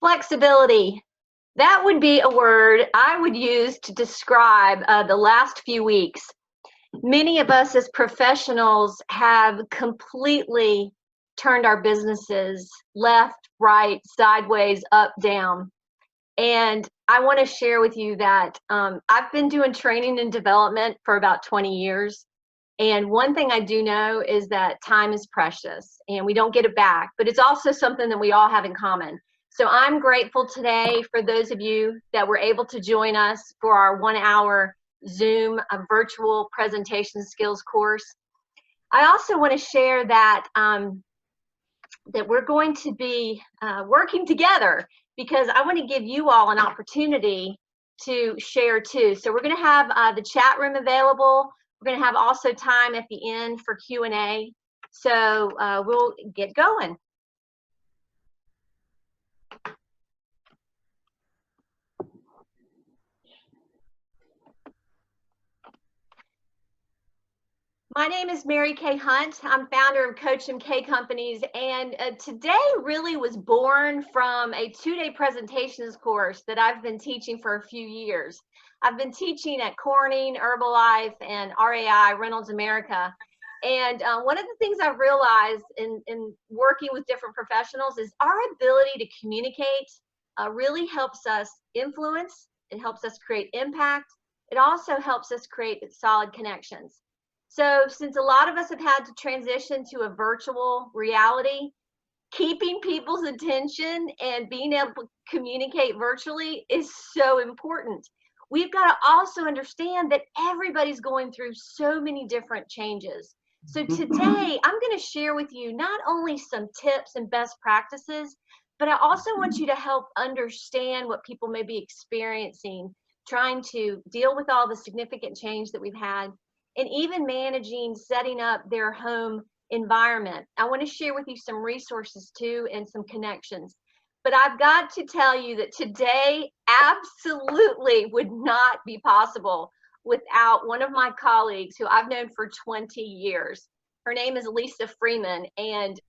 Flexibility. That would be a word I would use to describe the last few weeks. Many of us as professionals have completely turned our businesses left, right, sideways, up, down. And I want to share with you that I've been doing training and development for about 20 years. And one thing I do know is that time is precious and we don't get it back, but it's also something that we all have in common. So I'm grateful today for those of you that were able to join us for our 1-hour Zoom virtual presentation skills course. I also want to share that that we're going to be working together because I want to give you all an opportunity to share too. So we're going to have the chat room available. We're going to have also time at the end for Q&A. So we'll get going. My name is Mary Kay Hunt. I'm founder of Coach MK Companies, and today really was born from a 2-day presentations course that I've been teaching for a few years. I've been teaching at Corning, Herbalife, and RAI, Reynolds America. And one of the things I've realized in working with different professionals is our ability to communicate really helps us influence. It helps us create impact. It also helps us create solid connections. So since a lot of us have had to transition to a virtual reality, keeping people's attention and being able to communicate virtually is so important. We've got to also understand that everybody's going through so many different changes. So today I'm going to share with you not only some tips and best practices, but I also want you to help understand what people may be experiencing, trying to deal with all the significant change that we've had, and even managing setting up their home environment. I want to share with you some resources too and some connections. But I've got to tell you that today absolutely would not be possible without one of my colleagues who I've known for 20 years. Her name is Lisa Freeman, and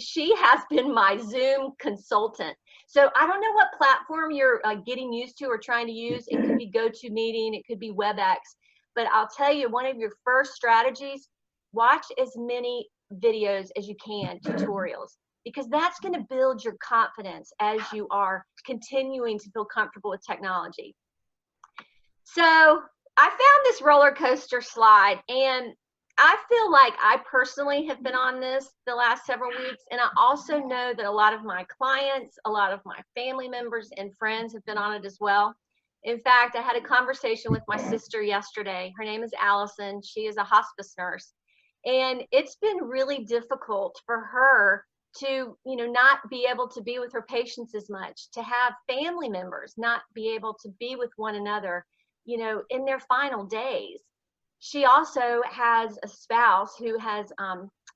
she has been my Zoom consultant. So I don't know what platform you're getting used to or trying to use. It could be GoToMeeting, it could be WebEx. But I'll tell you, one of your first strategies, watch as many videos as you can, tutorials, because that's going to build your confidence as you are continuing to feel comfortable with technology. So I found this roller coaster slide, and I feel like I personally have been on this the last several weeks, and I also know that a lot of my clients, a lot of my family members and friends have been on it as well. In fact, I had a conversation with my sister yesterday. Her name is Allison. She is a hospice nurse. And it's been really difficult for her to, not be able to be with her patients as much, to have family members not be able to be with one another, in their final days. She also has a spouse who has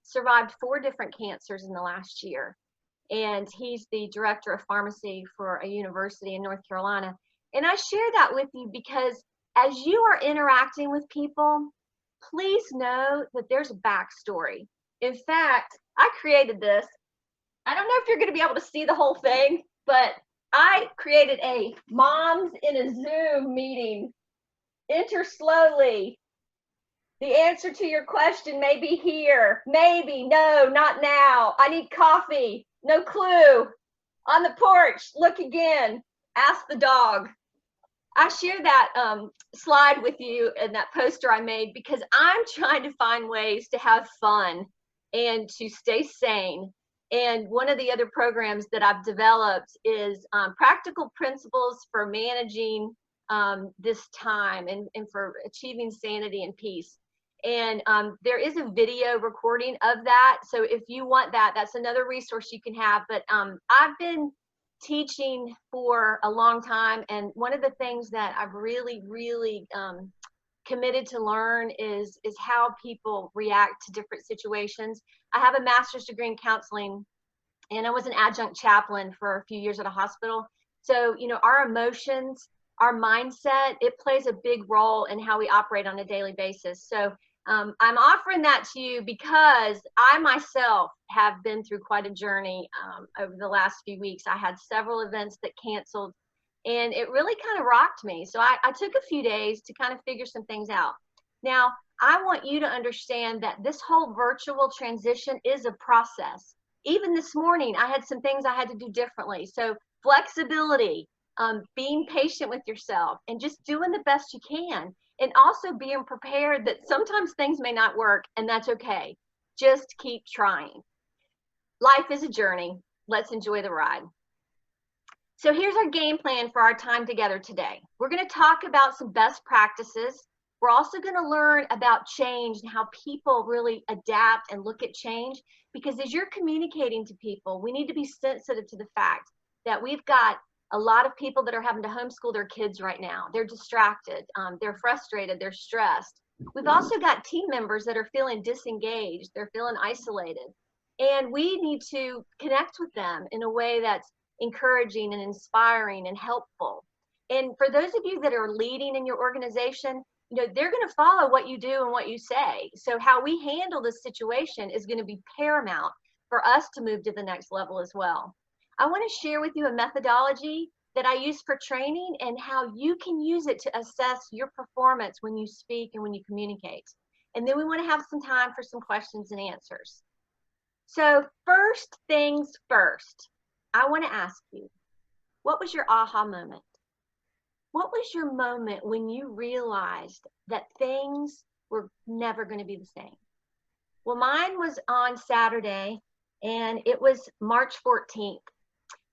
survived 4 different cancers in the last year. And he's the director of pharmacy for a university in North Carolina. And I share that with you because as you are interacting with people, please know that there's a backstory. In fact, I created this. I don't know if you're going to be able to see the whole thing, but I created a moms in a Zoom meeting. Enter slowly. The answer to your question may be here. Maybe, no, not now. I need coffee. No clue. On the porch, look again. Ask the dog. I share that slide with you and that poster I made because I'm trying to find ways to have fun and to stay sane. And one of the other programs that I've developed is practical principles for managing this time and for achieving sanity and peace. And there is a video recording of that. So if you want that, that's another resource you can have. But I've been teaching for a long time, and one of the things that I've really committed to learn is how people react to different situations. I have a master's degree in counseling, and I was an adjunct chaplain for a few years at a hospital. So our emotions, our mindset, it plays a big role in how we operate on a daily basis. So I'm offering that to you because I myself have been through quite a journey over the last few weeks. I had several events that canceled, and it really kind of rocked me. So I took a few days to kind of figure some things out. Now, I want you to understand that this whole virtual transition is a process. Even this morning, I had some things I had to do differently. So flexibility, being patient with yourself, and just doing the best you can. And also being prepared that sometimes things may not work, and that's okay. Just keep trying. Life is a journey. Let's enjoy the ride. So here's our game plan for our time together today. We're going to talk about some best practices. We're also going to learn about change and how people really adapt and look at change, because as you're communicating to people, we need to be sensitive to the fact that we've got a lot of people that are having to homeschool their kids right now. They're distracted, they're frustrated, they're stressed. We've also got team members that are feeling disengaged, they're feeling isolated. And we need to connect with them in a way that's encouraging and inspiring and helpful. And for those of you that are leading in your organization, they're going to follow what you do and what you say. So how we handle this situation is going to be paramount for us to move to the next level as well. I want to share with you a methodology that I use for training and how you can use it to assess your performance when you speak and when you communicate. And then we want to have some time for some questions and answers. So first things first, I want to ask you, what was your aha moment? What was your moment when you realized that things were never going to be the same? Well, mine was on Saturday, and it was March 14th.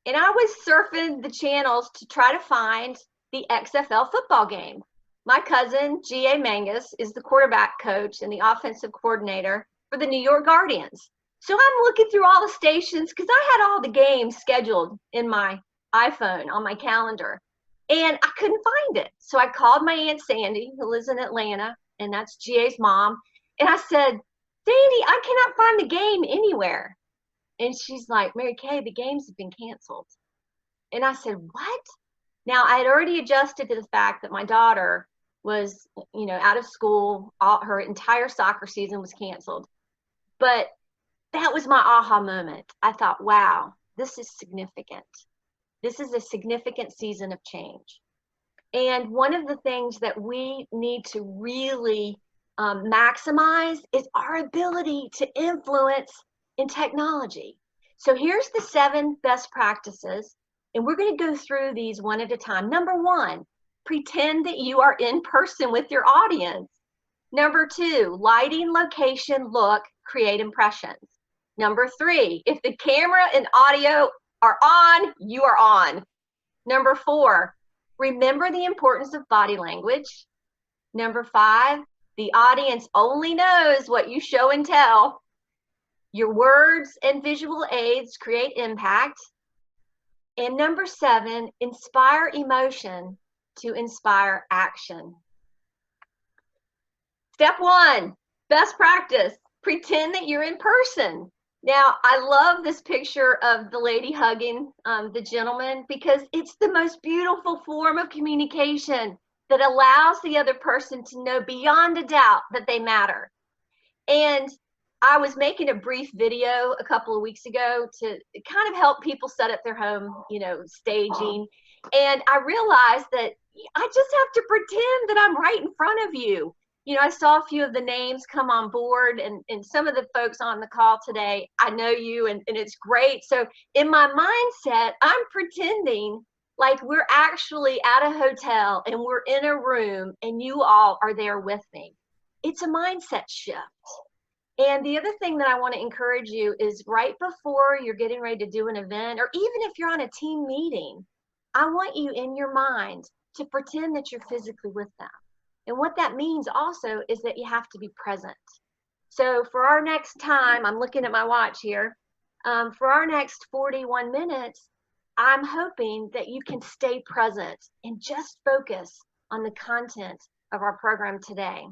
And I was surfing the channels to try to find the XFL football game. My cousin, G.A. Mangus, is the quarterback coach and the offensive coordinator for the New York Guardians. So I'm looking through all the stations because I had all the games scheduled in my iPhone on my calendar, and I couldn't find it. So I called my Aunt Sandy, who lives in Atlanta, and that's G.A.'s mom. And I said, Sandy, I cannot find the game anywhere. And she's like, Mary Kay, the games have been canceled. And I said, what? Now, I had already adjusted to the fact that my daughter was, out of school. Her entire soccer season was canceled. But that was my aha moment. I thought, wow, this is significant. This is a significant season of change. And one of the things that we need to really maximize is our ability to influence in technology. So here's the 7 best practices, and we're going to go through these one at a time. Number 1, pretend that you are in person with your audience. Number 2, lighting, location, look, create impressions. Number 3, if the camera and audio are on, you are on. Number 4, remember the importance of body language. Number 5, the audience only knows what you show and tell. Your words and visual aids create impact. And number 7, inspire emotion to inspire action. Step 1, best practice, pretend that you're in person. Now, I love this picture of the lady hugging the gentleman because it's the most beautiful form of communication that allows the other person to know beyond a doubt that they matter. And I was making a brief video a couple of weeks ago to kind of help people set up their home, staging. And I realized that I just have to pretend that I'm right in front of you. I saw a few of the names come on board, and some of the folks on the call today, I know you, and it's great. So in my mindset, I'm pretending like we're actually at a hotel and we're in a room and you all are there with me. It's a mindset shift. And the other thing that I want to encourage you is right before you're getting ready to do an event, or even if you're on a team meeting, I want you in your mind to pretend that you're physically with them. And what that means also is that you have to be present. So for our next time, I'm looking at my watch here, for our next 41 minutes, I'm hoping that you can stay present and just focus on the content of our program today.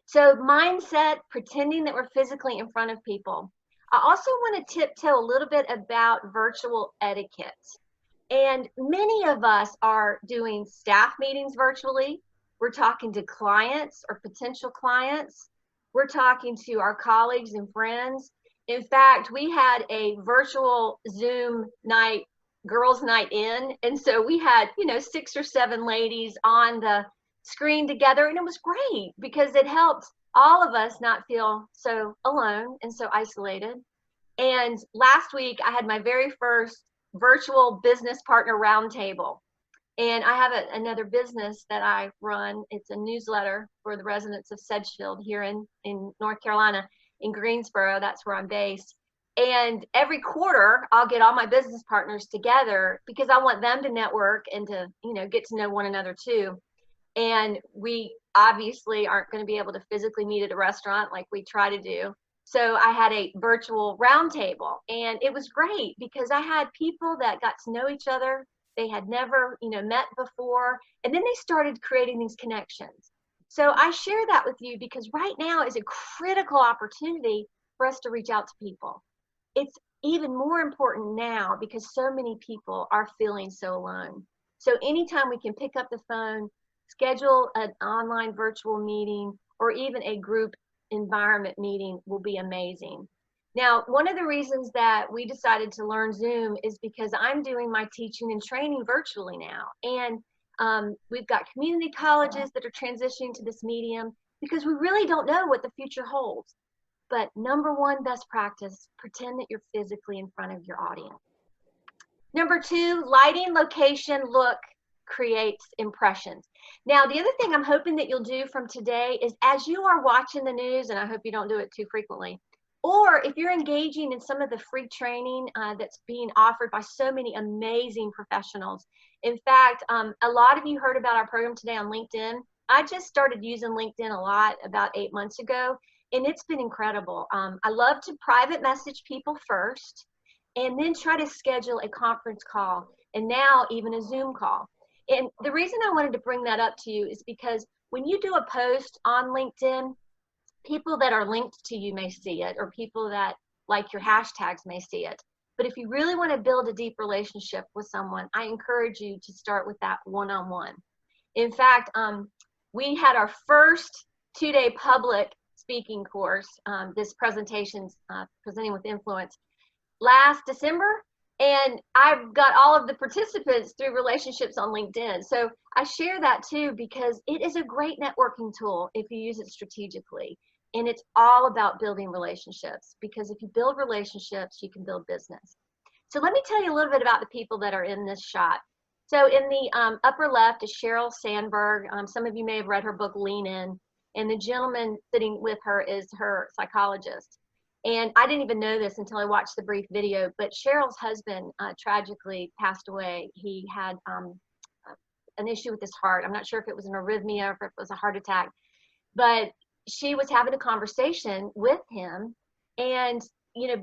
So mindset, pretending that we're physically in front of people. I also want to tiptoe a little bit about virtual etiquette. And many of us are doing staff meetings virtually. We're talking to clients or potential clients. We're talking to our colleagues and friends. In fact, we had a virtual Zoom night, girls' night in. And so we had, 6 or 7 ladies on the screen together. And it was great because it helped all of us not feel so alone and so isolated. And last week, I had my very first virtual business partner roundtable. And I have another business that I run. It's a newsletter for the residents of Sedgefield here in North Carolina, in Greensboro. That's where I'm based. And every quarter, I'll get all my business partners together because I want them to network and to, get to know one another too. And we obviously aren't going to be able to physically meet at a restaurant like we try to do. So I had a virtual roundtable, and it was great because I had people that got to know each other. They had never, met before, and then they started creating these connections. So I share that with you because right now is a critical opportunity for us to reach out to people. It's even more important now because so many people are feeling so alone. So anytime we can pick up the phone, schedule an online virtual meeting, or even a group environment meeting will be amazing. Now, one of the reasons that we decided to learn Zoom is because I'm doing my teaching and training virtually now. And we've got community colleges that are transitioning to this medium because we really don't know what the future holds. But number one best practice, pretend that you're physically in front of your audience. Number 2, lighting, location, look creates impressions. Now, the other thing I'm hoping that you'll do from today is as you are watching the news, and I hope you don't do it too frequently, or if you're engaging in some of the free training that's being offered by so many amazing professionals. In fact, a lot of you heard about our program today on LinkedIn. I just started using LinkedIn a lot about 8 months ago, and it's been incredible. I love to private message people first, and then try to schedule a conference call, and now even a Zoom call. And the reason I wanted to bring that up to you is because when you do a post on LinkedIn, people that are linked to you may see it, or people that like your hashtags may see it. But if you really want to build a deep relationship with someone, I encourage you to start with that one-on-one. In fact, we had our first 2-day public speaking course, this presentation's Presenting with Influence, last December, and I've got all of the participants through relationships on LinkedIn. So I share that too because it is a great networking tool if you use it strategically. And it's all about building relationships because if you build relationships, you can build business. So let me tell you a little bit about the people that are in this shot. So in the upper left is Sheryl Sandberg. Some of you may have read her book, Lean In. And the gentleman sitting with her is her psychologist. And I didn't even know this until I watched the brief video, but Cheryl's husband tragically passed away. He had an issue with his heart. I'm not sure if it was an arrhythmia or if it was a heart attack, but she was having a conversation with him. And,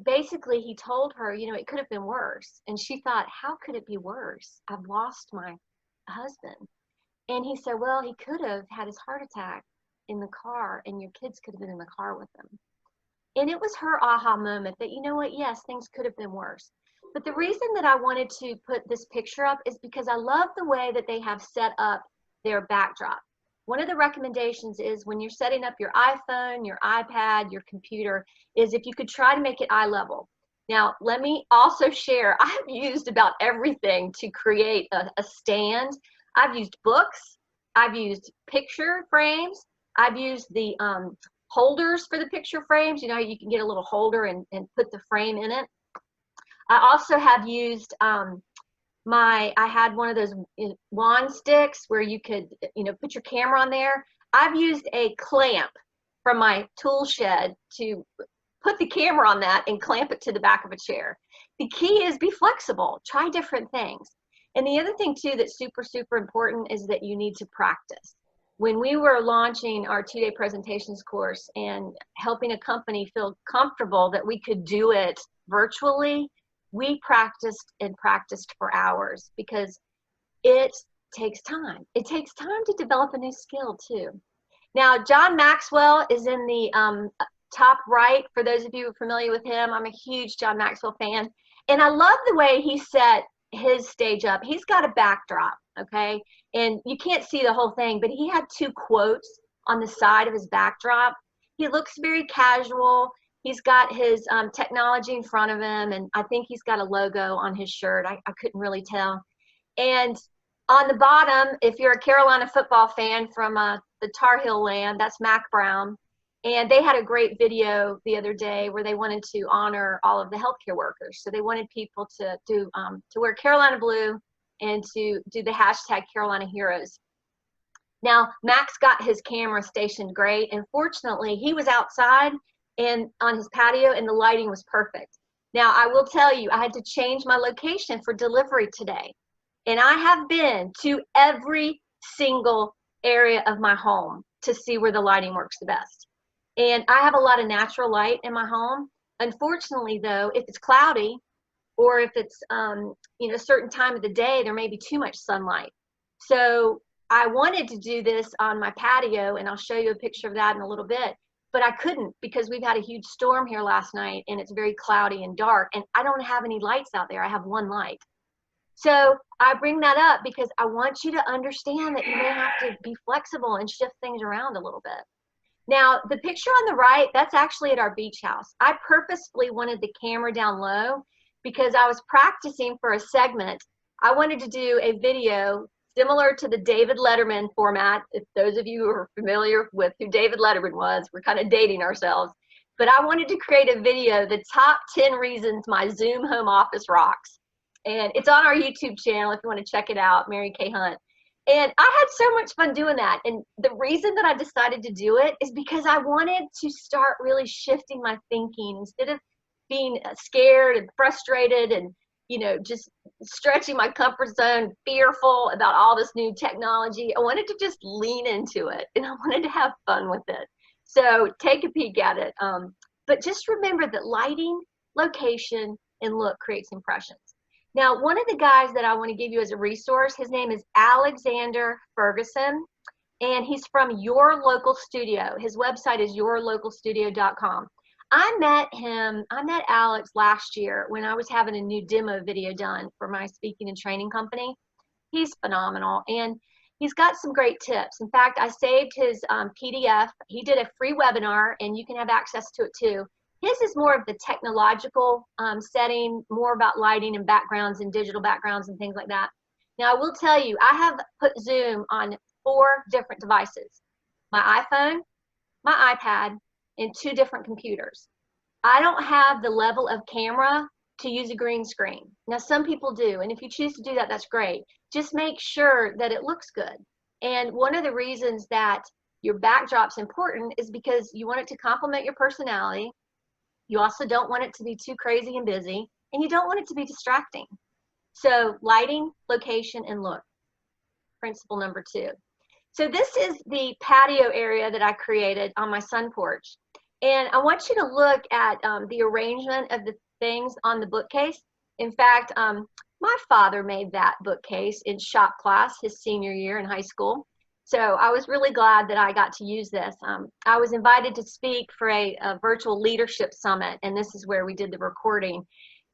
basically he told her, it could have been worse. And she thought, how could it be worse? I've lost my husband. And he said, well, he could have had his heart attack in the car and your kids could have been in the car with him. And it was her aha moment that, yes, things could have been worse. But the reason that I wanted to put this picture up is because I love the way that they have set up their backdrop. One of the recommendations is when you're setting up your iPhone, your iPad, your computer, is if you could try to make it eye level. Now, let me also share, I've used about everything to create a stand. I've used books, I've used picture frames, I've used the holders for the picture frames. You can get a little holder and put the frame in it. I also have used I had one of those wand sticks where you could put your camera on there. I've used a clamp from my tool shed to put the camera on that and clamp it to the back of a chair. The key is be flexible, try different things. And the other thing too that's super, super important is that you need to practice. When we were launching our 2-day presentations course and helping a company feel comfortable that we could do it virtually, we practiced and practiced for hours because it takes time. It takes time to develop a new skill too. Now, John Maxwell is in the top right. For those of you who are familiar with him, I'm a huge John Maxwell fan. And I love the way he set his stage up. He's got a backdrop, okay? And you can't see the whole thing, but he had two quotes on the side of his backdrop. He looks very casual. He's got his technology in front of him, and I think he's got a logo on his shirt. I couldn't really tell. And on the bottom, if you're a Carolina football fan from the Tar Heel land, that's Mac Brown. And they had a great video the other day where they wanted to honor all of the healthcare workers. So they wanted people to wear Carolina blue and to do the hashtag Carolina Heroes. Now, Mac's got his camera stationed great, and fortunately, he was outside and on his patio, and the lighting was perfect. Now, I will tell you, I had to change my location for delivery today, and I have been to every single area of my home to see where the lighting works the best. And I have a lot of natural light in my home. Unfortunately, though, if it's cloudy, or if it's a certain time of the day, there may be too much sunlight. So I wanted to do this on my patio, and I'll show you a picture of that in a little bit, but I couldn't because we've had a huge storm here last night, and it's very cloudy and dark, and I don't have any lights out there. I have one light. So I bring that up because I want you to understand that you may have to be flexible and shift things around a little bit. Now, the picture on the right, that's actually at our beach house. I purposefully wanted the camera down low because I was practicing for a segment. I wanted to do a video similar to the David Letterman format. If those of you who are familiar with who David Letterman was, we're kind of dating ourselves. But I wanted to create a video, the top 10 reasons my Zoom home office rocks. And it's on our YouTube channel if you want to check it out, Mary Kay Hunt. And I had so much fun doing that. And the reason that I decided to do it is because I wanted to start really shifting my thinking. Instead of being scared and frustrated and just stretching my comfort zone, fearful about all this new technology, I wanted to just lean into it, and I wanted to have fun with it. So take a peek at it. But just remember that lighting, location, and look creates impressions. Now, one of the guys that I want to give you as a resource, his name is Alexander Ferguson, and he's from Your Local Studio. His website is yourlocalstudio.com. I met Alex last year when I was having a new demo video done for my speaking and training company. He's phenomenal, and he's got some great tips. In fact, I saved his PDF. He did a free webinar, and you can have access to it too. His is more of the technological setting, more about lighting and backgrounds and digital backgrounds and things like that. Now, I will tell you, I have put Zoom on 4 different devices: my iPhone, my iPad, and 2 different computers. I don't have the level of camera to use a green screen. Now, some people do, and if you choose to do that, that's great. Just make sure that it looks good. And one of the reasons that your backdrop's important is because you want it to complement your personality. You also don't want it to be too crazy and busy, and you don't want it to be distracting. So lighting, location, and look. Principle number 2. So this is the patio area that I created on my sun porch. And I want you to look at the arrangement of the things on the bookcase. In fact, my father made that bookcase in shop class his senior year in high school. So I was really glad that I got to use this. I was invited to speak for a virtual leadership summit, and this is where we did the recording.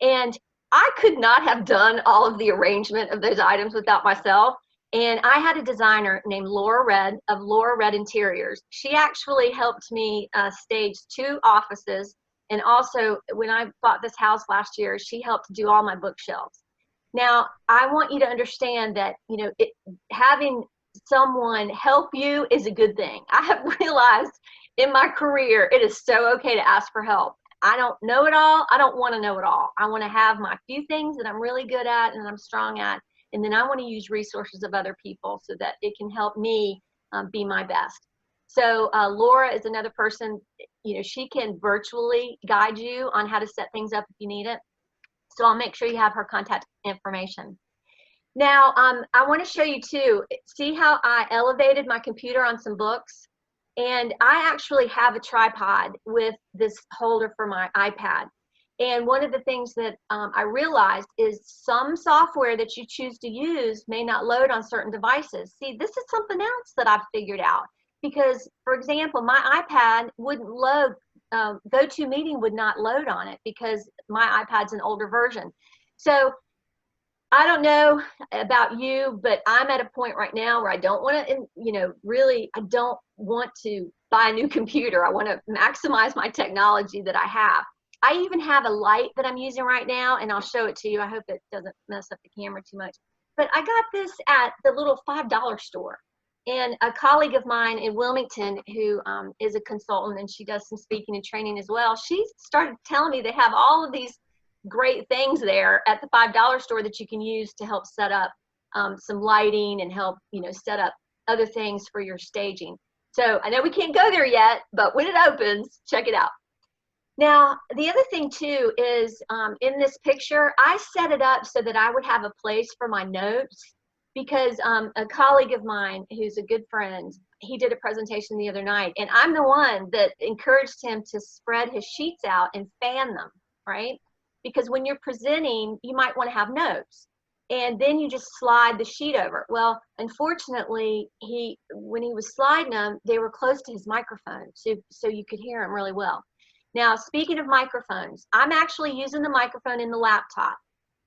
And I could not have done all of the arrangement of those items without myself. And I had a designer named Laura Red of Laura Red Interiors. She actually helped me stage 2 offices. And also, when I bought this house last year, she helped do all my bookshelves. Now, I want you to understand that, having someone help you is a good thing. I have realized in my career, it is so okay to ask for help. I don't know it all. I don't want to know it all. I want to have my few things that I'm really good at and I'm strong at. And then I want to use resources of other people so that it can help me be my best. So Laura is another person, she can virtually guide you on how to set things up if you need it. So I'll make sure you have her contact information. Now, I want to show you too, see how I elevated my computer on some books? And I actually have a tripod with this holder for my iPad. And one of the things that I realized is some software that you choose to use may not load on certain devices. See, this is something else that I've figured out. Because, for example, my iPad wouldn't load, GoToMeeting would not load on it because my iPad's an older version. So I don't know about you, but I'm at a point right now where I don't want to, really, I don't want to buy a new computer. I want to maximize my technology that I have. I even have a light that I'm using right now, and I'll show it to you. I hope it doesn't mess up the camera too much. But I got this at the little $5 store. And a colleague of mine in Wilmington, who is a consultant, and she does some speaking and training as well, she started telling me they have all of these great things there at the $5 store that you can use to help set up some lighting and help, set up other things for your staging. So I know we can't go there yet, but when it opens, check it out. Now, the other thing too is in this picture, I set it up so that I would have a place for my notes, because a colleague of mine who's a good friend, he did a presentation the other night, and I'm the one that encouraged him to spread his sheets out and fan them, right? Because when you're presenting, you might want to have notes, and then you just slide the sheet over. Well, unfortunately, when he was sliding them, they were close to his microphone, so you could hear him really well. Now, speaking of microphones, I'm actually using the microphone in the laptop,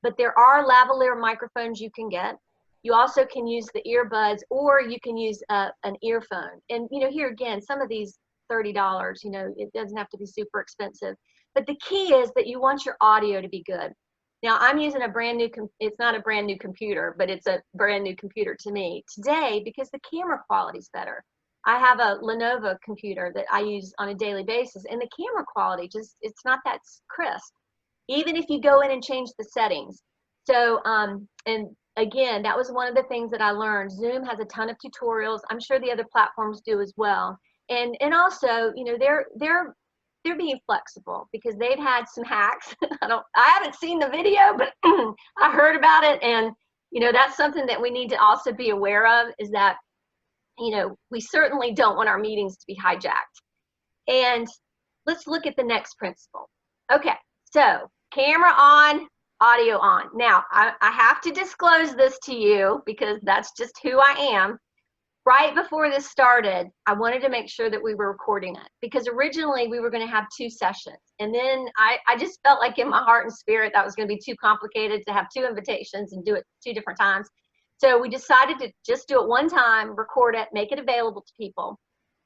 but there are lavalier microphones you can get. You also can use the earbuds, or you can use an earphone. And, here again, some of these $30, it doesn't have to be super expensive. But the key is that you want your audio to be good. Now, I'm using a brand new, it's not a brand new computer, but it's a brand new computer to me today because the camera quality is better. I have a Lenovo computer that I use on a daily basis, and the camera quality it's not that crisp, even if you go in and change the settings. So, and again, that was one of the things that I learned. Zoom has a ton of tutorials. I'm sure the other platforms do as well. And also, they're being flexible because they've had some hacks. I haven't seen the video, but I heard about it. And, that's something that we need to also be aware of, is that, we certainly don't want our meetings to be hijacked. And let's look at the next principle. Okay, so camera on, audio on. Now, I have to disclose this to you because that's just who I am. Right before this started, I wanted to make sure that we were recording it, because originally we were going to have 2 sessions. And then I just felt like in my heart and spirit that was going to be too complicated to have 2 invitations and do it 2 different times. So we decided to just do it one time, record it, make it available to people.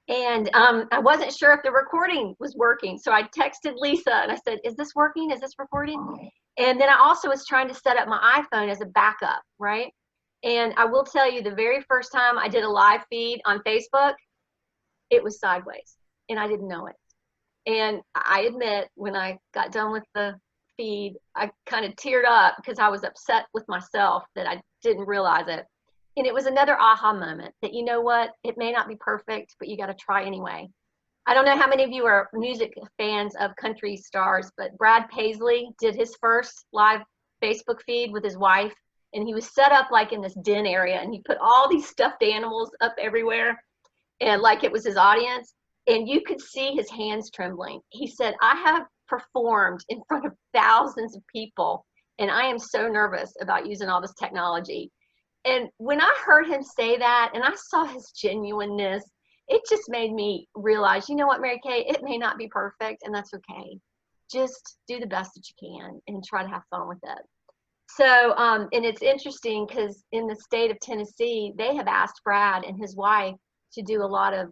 And I wasn't sure if the recording was working. So I texted Lisa and I said, is this working? Is this recording? And then I also was trying to set up my iPhone as a backup, right? And I will tell you, the very first time I did a live feed on Facebook, it was sideways, and I didn't know it. And I admit, when I got done with the feed, I kind of teared up because I was upset with myself that I didn't realize it. And it was another aha moment that, you know what, it may not be perfect, but you got to try anyway. I don't know how many of you are music fans of country stars, but Brad Paisley did his first live Facebook feed with his wife. And he was set up like in this den area, and he put all these stuffed animals up everywhere, and like it was his audience, and you could see his hands trembling. He said, I have performed in front of thousands of people, and I am so nervous about using all this technology. And when I heard him say that, and I saw his genuineness, it just made me realize, you know what, Mary Kay, it may not be perfect, and that's okay. Just do the best that you can and try to have fun with it. So, and it's interesting because in the state of Tennessee, they have asked Brad and his wife to do a lot of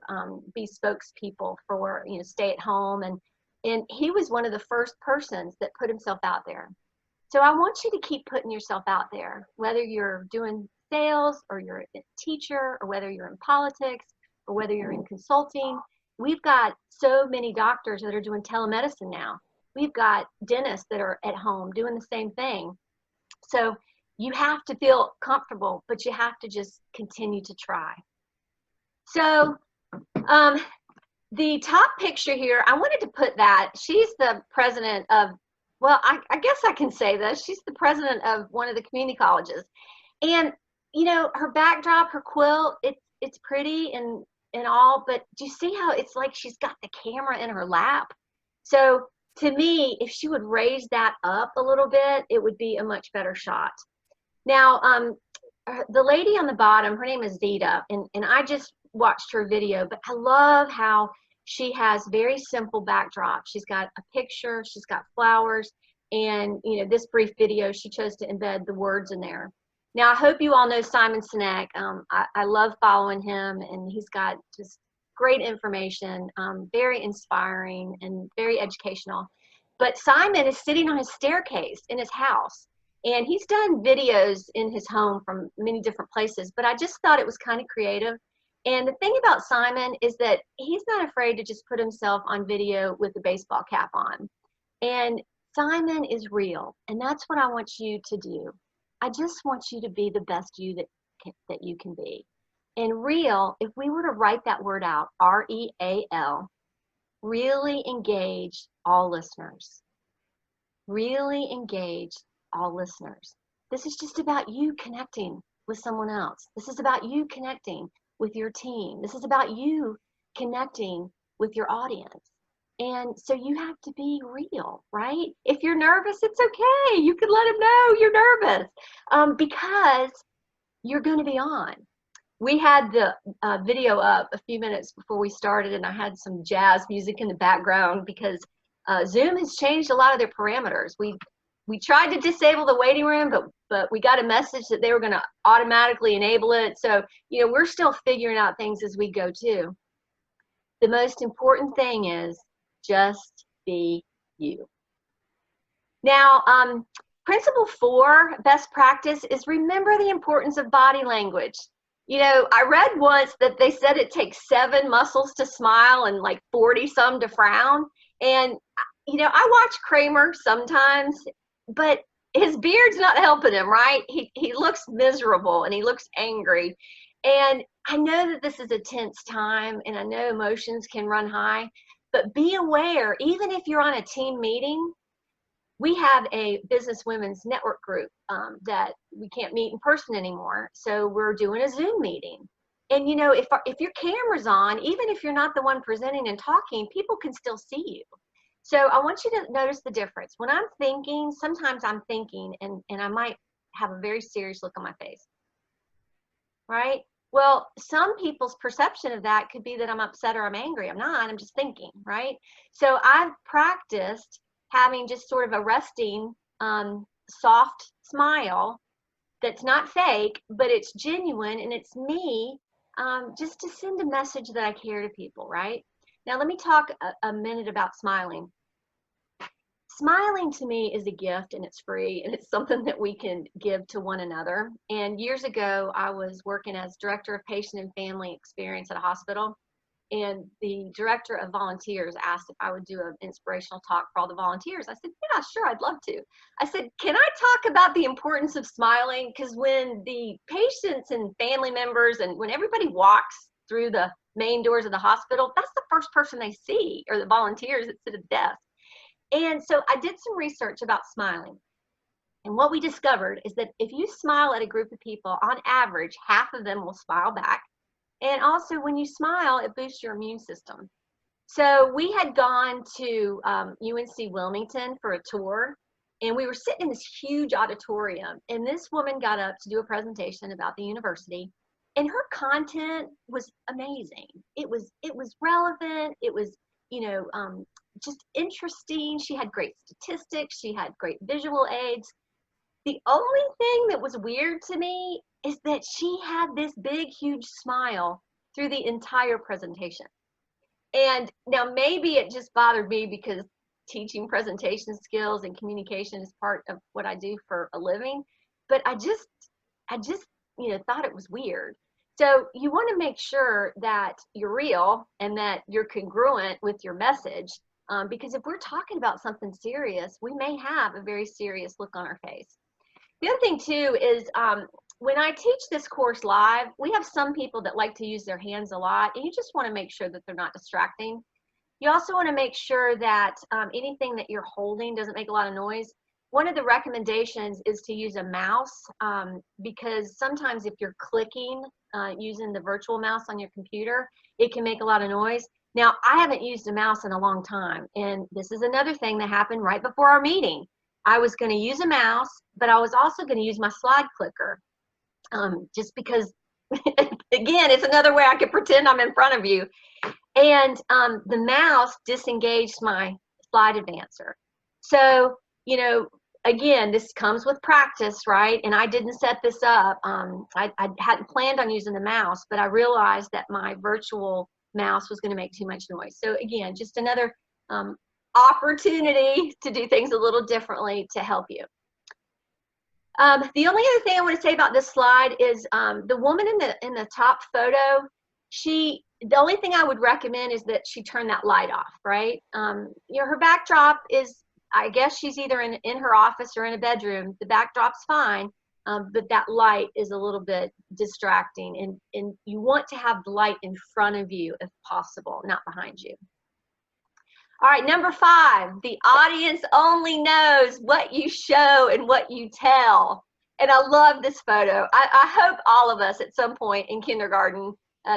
be spokespeople for, stay at home. And he was one of the first persons that put himself out there. So I want you to keep putting yourself out there, whether you're doing sales or you're a teacher or whether you're in politics or whether you're in consulting. We've got so many doctors that are doing telemedicine now. We've got dentists that are at home doing the same thing. So you have to feel comfortable, but you have to just continue to try. So the top picture here, I wanted to put that. She's the president of, well, I guess I can say this. She's the president of one of the community colleges. And, her backdrop, her quilt, it's pretty and all, but do you see how it's like she's got the camera in her lap? So to me, if she would raise that up a little bit, it would be a much better shot. Now, the lady on the bottom, her name is Zita, and I just watched her video, but I love how she has very simple backdrop. She's got a picture, she's got flowers, And, this brief video, she chose to embed the words in there. Now, I hope you all know Simon Sinek. I love following him, and he's got just great information, very inspiring and very educational. But Simon is sitting on his staircase in his house, and he's done videos in his home from many different places, but I just thought it was kind of creative. And the thing about Simon is that he's not afraid to just put himself on video with a baseball cap on. And Simon is real, and that's what I want you to do. I just want you to be the best you that you can be. And real, if we were to write that word out, R-E-A-L, really engage all listeners. Really engage all listeners. This is just about you connecting with someone else. This is about you connecting with your team. This is about you connecting with your audience. And so you have to be real, right? If you're nervous, it's okay. You can let them know you're nervous because you're going to be on. We had the video up a few minutes before we started, and I had some jazz music in the background because Zoom has changed a lot of their parameters. We tried to disable the waiting room, but we got a message that they were going to automatically enable it. So, we're still figuring out things as we go too. The most important thing is just be you. Now, principle 4, best practice, is remember the importance of body language. I read once that they said it takes 7 muscles to smile and like 40 some to frown. And, I watch Kramer sometimes, but his beard's not helping him, right? He looks miserable and he looks angry. And I know that this is a tense time, and I know emotions can run high, but be aware, even if you're on a team meeting, we have a business women's network group that we can't meet in person anymore. So we're doing a Zoom meeting. And if your camera's on, even if you're not the one presenting and talking, people can still see you. So I want you to notice the difference. When I'm thinking, sometimes I'm thinking and I might have a very serious look on my face, right? Well, some people's perception of that could be that I'm upset or I'm angry. I'm not, I'm just thinking, right? So I've practiced having just sort of a resting, soft smile that's not fake, but it's genuine and it's me, just to send a message that I care to people, right? Now, let me talk a minute about smiling. Smiling to me is a gift, and it's free, and it's something that we can give to one another. And years ago, I was working as director of patient and family experience at a hospital, and the director of volunteers asked if I would do an inspirational talk for all the volunteers. I said, yeah, sure, I'd love to. I said, can I talk about the importance of smiling? Because when the patients and family members and when everybody walks through the main doors of the hospital, that's the first person they see, or the volunteers that sit at the desk. And so I did some research about smiling. And what we discovered is that if you smile at a group of people, on average, half of them will smile back. And also, when you smile, it boosts your immune system. So we had gone to UNC Wilmington for a tour, and we were sitting in this huge auditorium. And this woman got up to do a presentation about the university, and her content was amazing. It was relevant. It was, just interesting. She had great statistics. She had great visual aids. The only thing that was weird to me is that she had this big, huge smile through the entire presentation. And now maybe it just bothered me because teaching presentation skills and communication is part of what I do for a living. But I just thought it was weird. So you want to make sure that you're real and that you're congruent with your message. Because if we're talking about something serious, we may have a very serious look on our face. The other thing too is when I teach this course live, we have some people that like to use their hands a lot, and you just want to make sure that they're not distracting. You also want to make sure that anything that you're holding doesn't make a lot of noise. One of the recommendations is to use a mouse because sometimes if you're clicking using the virtual mouse on your computer, it can make a lot of noise. Now, I haven't used a mouse in a long time, and this is another thing that happened right before our meeting. I was going to use a mouse, but I was also going to use my slide clicker, just because, again, it's another way I could pretend I'm in front of you. And the mouse disengaged my slide advancer. So you know, again, this comes with practice, right? And I didn't set this up. I hadn't planned on using the mouse, but I realized that my virtual mouse was going to make too much noise. So again, just another opportunity to do things a little differently to help you. The only other thing I want to say about this slide is the woman in the top photo, the only thing I would recommend is that she turn that light off, right? You know, her backdrop is, I guess she's either in her office or in a bedroom. The backdrop's fine, but that light is a little bit distracting, and you want to have the light in front of you if possible, not behind you. All right, number 5, the audience only knows what you show and what you tell. And I love this photo. I hope all of us at some point in kindergarten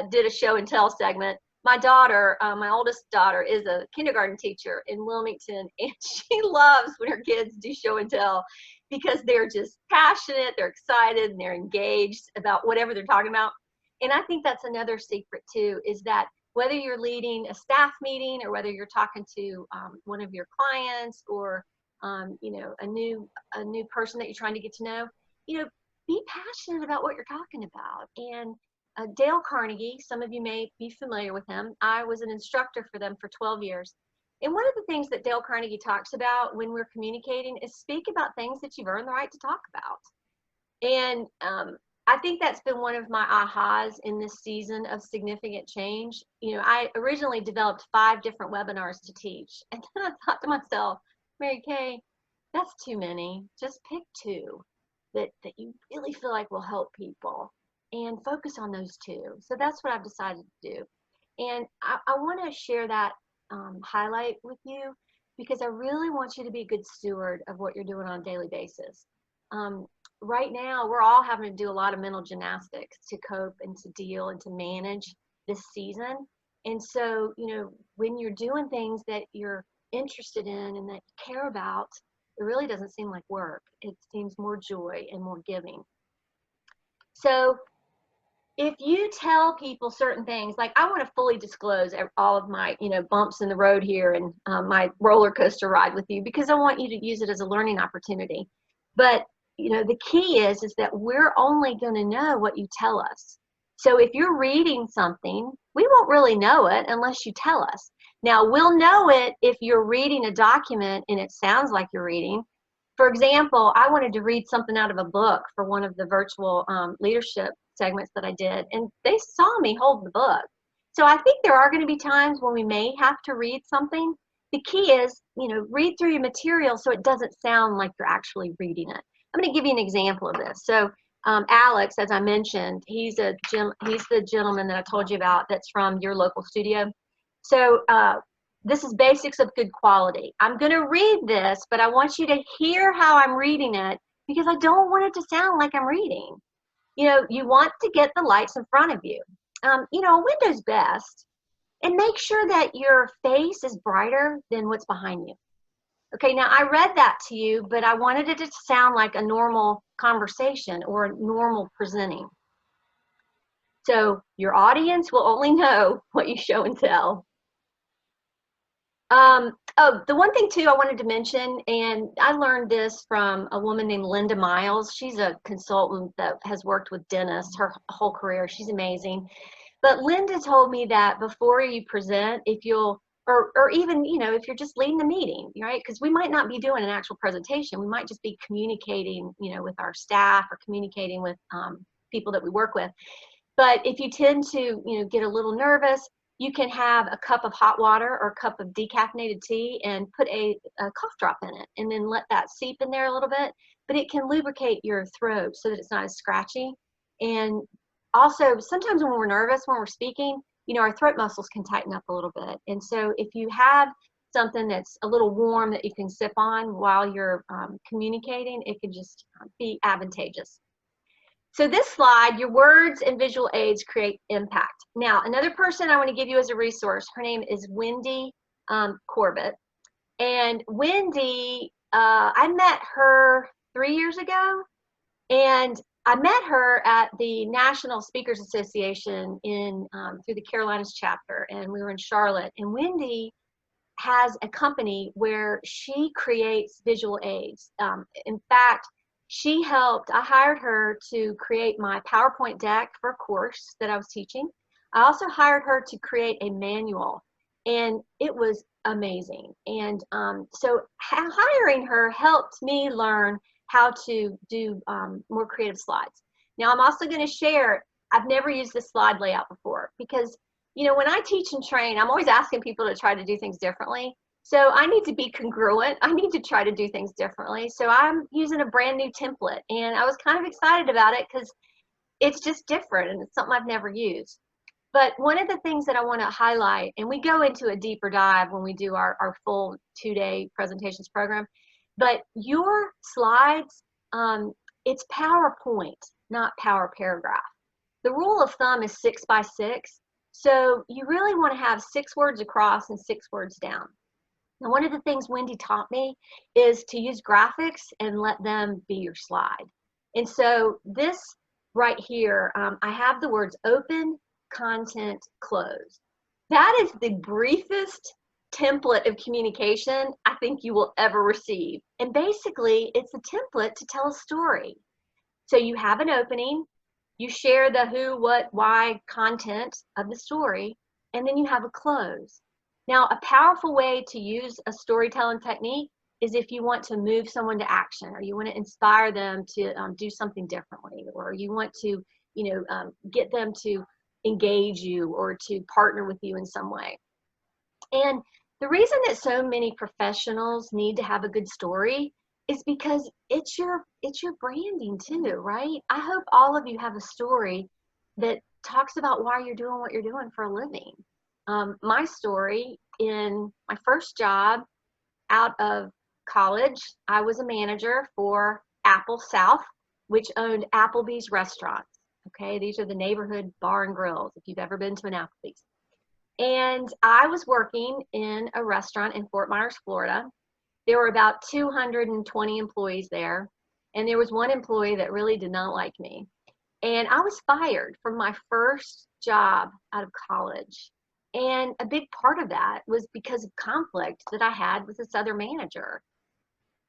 did a show and tell segment. My daughter, my oldest daughter, is a kindergarten teacher in Wilmington, and she loves when her kids do show and tell because they're just passionate, they're excited, and they're engaged about whatever they're talking about. And I think that's another secret too, is that whether you're leading a staff meeting or whether you're talking to one of your clients or you know, a new person that you're trying to get to know, you know, be passionate about what you're talking about. And Dale Carnegie, some of you may be familiar with him. I was an instructor for them for 12 years. And one of the things that Dale Carnegie talks about when we're communicating is speak about things that you've earned the right to talk about. And I think that's been one of my ahas in this season of significant change. You know, I originally developed 5 different webinars to teach. And then I thought to myself, Mary Kay, that's too many. Just pick 2 that you really feel like will help people and focus on those 2. So that's what I've decided to do. And I want to share that highlight with you because I really want you to be a good steward of what you're doing on a daily basis. Right now, we're all having to do a lot of mental gymnastics to cope and to deal and to manage this season. And so, you know, when you're doing things that you're interested in and that you care about, it really doesn't seem like work. It seems more joy and more giving. So if you tell people certain things, like I want to fully disclose all of my, you know, bumps in the road here and my roller coaster ride with you because I want you to use it as a learning opportunity. But you know, the key is that we're only going to know what you tell us. So if you're reading something, we won't really know it unless you tell us. Now, we'll know it if you're reading a document and it sounds like you're reading. For example, I wanted to read something out of a book for one of the virtual leadership segments that I did, and they saw me hold the book. So I think there are going to be times when we may have to read something. The key is, you know, read through your material so it doesn't sound like you're actually reading it. I'm going to give you an example of this. So Alex, as I mentioned, he's the gentleman that I told you about that's from your local studio. So this is basics of good quality. I'm going to read this, but I want you to hear how I'm reading it because I don't want it to sound like I'm reading. You know, you want to get the lights in front of you. You know, a window's best, and make sure that your face is brighter than what's behind you. Okay, now I read that to you, but I wanted it to sound like a normal conversation or a normal presenting. So your audience will only know what you show and tell. Oh, the one thing too I wanted to mention, and I learned this from a woman named Linda Miles. She's a consultant that has worked with dentists her whole career. She's amazing. But Linda told me that before you present, if you'll or even, you know, if you're just leading the meeting, right? Because we might not be doing an actual presentation. We might just be communicating, you know, with our staff or communicating with people that we work with. But if you tend to, you know, get a little nervous, you can have a cup of hot water or a cup of decaffeinated tea and put a cough drop in it and then let that seep in there a little bit. But it can lubricate your throat so that it's not as scratchy. And also, sometimes when we're nervous, when we're speaking, you know, our throat muscles can tighten up a little bit. And so if you have something that's a little warm that you can sip on while you're communicating, it can just be advantageous. So this slide, your words and visual aids create impact. Now, another person I want to give you as a resource, her name is Wendy Corbett. And Wendy, I met her 3 years ago, and I met her at the National Speakers Association in through the Carolinas chapter, and we were in Charlotte. And Wendy has a company where she creates visual aids. In fact, I hired her to create my PowerPoint deck for a course that I was teaching. I also hired her to create a manual, and it was amazing. And so hiring her helped me learn how to do more creative slides. Now, I'm also going to share, I've never used this slide layout before because, when I teach and train, I'm always asking people to try to do things differently. So I need to be congruent. I need to try to do things differently. So I'm using a brand new template, and I was kind of excited about it because it's just different and it's something I've never used. But one of the things that I want to highlight, and we go into a deeper dive when we do our full 2-day presentations program, but your slides, it's PowerPoint, not Power Paragraph. The rule of thumb is 6 by 6. So you really want to have 6 words across and 6 words down. Now, one of the things Wendy taught me is to use graphics and let them be your slide. And so this right here, I have the words open, content, close. That is the briefest template of communication I think you will ever receive. And basically, it's a template to tell a story. So you have an opening, you share the who, what, why content of the story, and then you have a close. Now, a powerful way to use a storytelling technique is if you want to move someone to action, or you want to inspire them to do something differently, or you want to, get them to engage you or to partner with you in some way. And the reason that so many professionals need to have a good story is because it's your branding too, right? I hope all of you have a story that talks about why you're doing what you're doing for a living. My story, in my first job out of college, I was a manager for Apple South, which owned Applebee's restaurants. Okay, these are the neighborhood bar and grills, if you've ever been to an Applebee's. And I was working in a restaurant in Fort Myers, Florida. There were about 220 employees there, and there was one employee that really did not like me. And I was fired from my first job out of college. And a big part of that was because of conflict that I had with this other manager.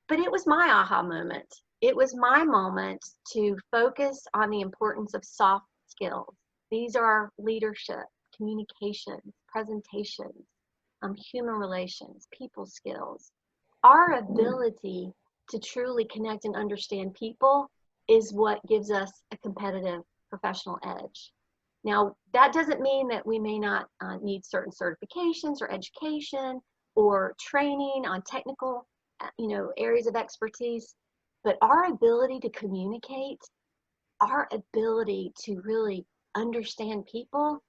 But it was my aha moment. It was my moment to focus on the importance of soft skills. These are leadership, communications, presentations, human relations, people skills. Our ability to truly connect and understand people is what gives us a competitive professional edge. Now, that doesn't mean that we may not need certain certifications or education or training on technical, areas of expertise, but our ability to communicate, our ability to really understand people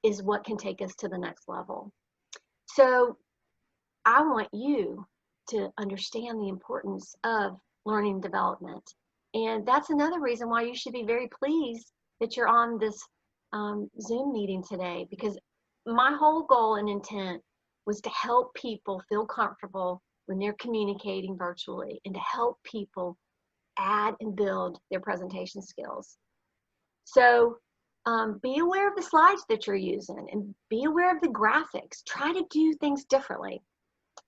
is what can take us to the next level. So I want you to understand the importance of learning and development. And that's another reason why you should be very pleased that you're on this Zoom meeting today, because my whole goal and intent was to help people feel comfortable when they're communicating virtually, and to help people add and build their presentation skills. So be aware of the slides that you're using, and be aware of the graphics. Try to do things differently.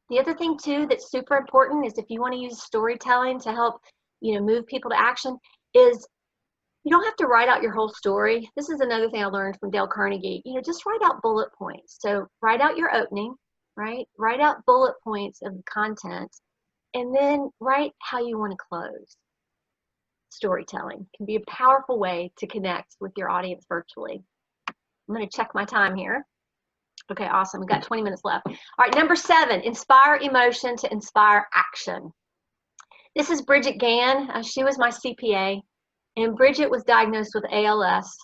The other thing too that's super important is if you want to use storytelling to help, move people to action, is you don't have to write out your whole story. This is another thing I learned from Dale Carnegie. Just write out bullet points. So write out your opening, right? Write out bullet points of the content, and then write how you want to close. Storytelling can be a powerful way to connect with your audience virtually. I'm going to check my time here. Okay, awesome. We've got 20 minutes left. All right, number 7, inspire emotion to inspire action. This is Bridget Gann. She was my CPA. And Bridget was diagnosed with ALS.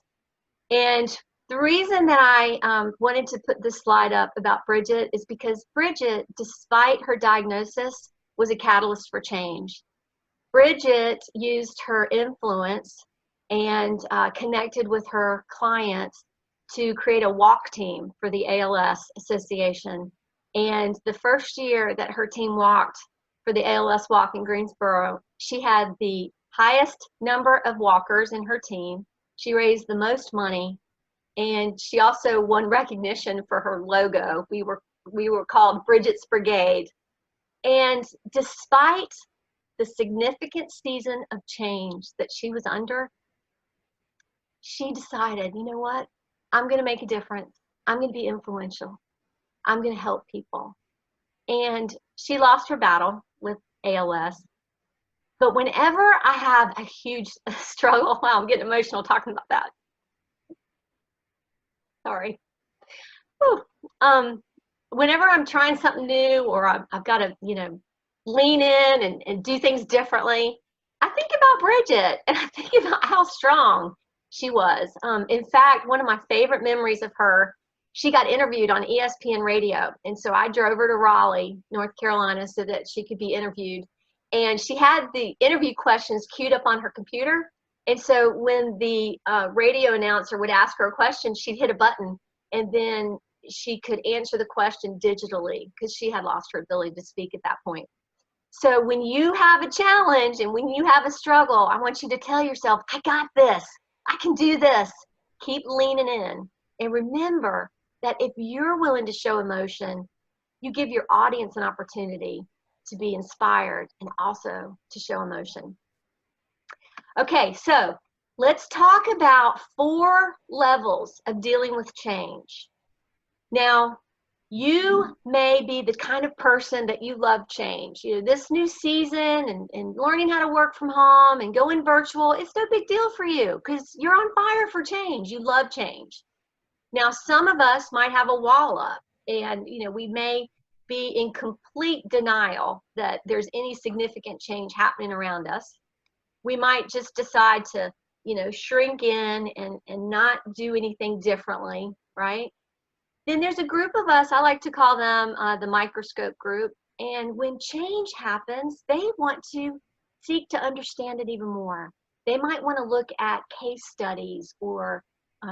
And the reason that I wanted to put this slide up about Bridget is because Bridget, despite her diagnosis, was a catalyst for change. Bridget used her influence and connected with her clients to create a walk team for the ALS Association. And the first year that her team walked for the ALS Walk in Greensboro, she had the highest number of walkers in her team. She raised the most money, and she also won recognition for her logo. We were we were called Bridget's Brigade. And despite the significant season of change that she was under, she decided, you know what? I'm going to make a difference. I'm going to be influential. I'm going to help people. And she lost her battle with ALS. But whenever I have a huge struggle, wow, I'm getting emotional talking about that. Sorry. Whenever I'm trying something new, or I've got to, lean in and do things differently, I think about Bridget, and I think about how strong she was. In fact, one of my favorite memories of her, she got interviewed on ESPN radio. And so I drove her to Raleigh, North Carolina, so that she could be interviewed. And she had the interview questions queued up on her computer. And so when the radio announcer would ask her a question, she'd hit a button, and then she could answer the question digitally, because she had lost her ability to speak at that point. So when you have a challenge and when you have a struggle, I want you to tell yourself, I got this. I can do this. Keep leaning in. And remember that if you're willing to show emotion, you give your audience an opportunity to be inspired and also to show emotion. Okay, so let's talk about 4 levels of dealing with change. Now, you may be the kind of person that you love change. This new season and learning how to work from home and going virtual, it's no big deal for you because you're on fire for change. You love change. Now, some of us might have a wall up, and we may be in complete denial that there's any significant change happening around us. We might just decide to, shrink in and not do anything differently, right? Then there's a group of us, I like to call them the microscope group. And when change happens, they want to seek to understand it even more. They might want to look at case studies or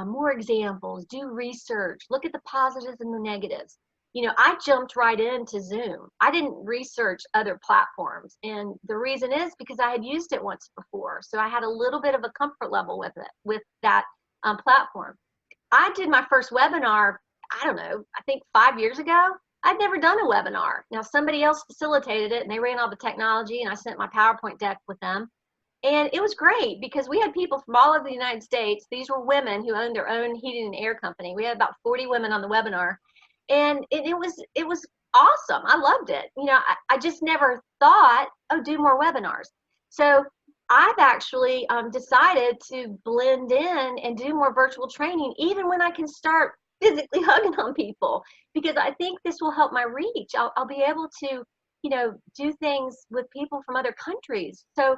more examples, do research, look at the positives and the negatives. I jumped right into Zoom. I didn't research other platforms. And the reason is because I had used it once before. So I had a little bit of a comfort level with it, with that platform. I did my first webinar, I don't know, I think 5 years ago. I'd never done a webinar. Now somebody else facilitated it and they ran all the technology, and I sent my PowerPoint deck with them. And it was great because we had people from all over the United States. These were women who owned their own heating and air company. We had about 40 women on the webinar. And it was awesome. I loved it. I just never thought, oh, do more webinars. So I've actually decided to blend in and do more virtual training, even when I can start physically hugging on people, because I think this will help my reach. I'll be able to, do things with people from other countries. So,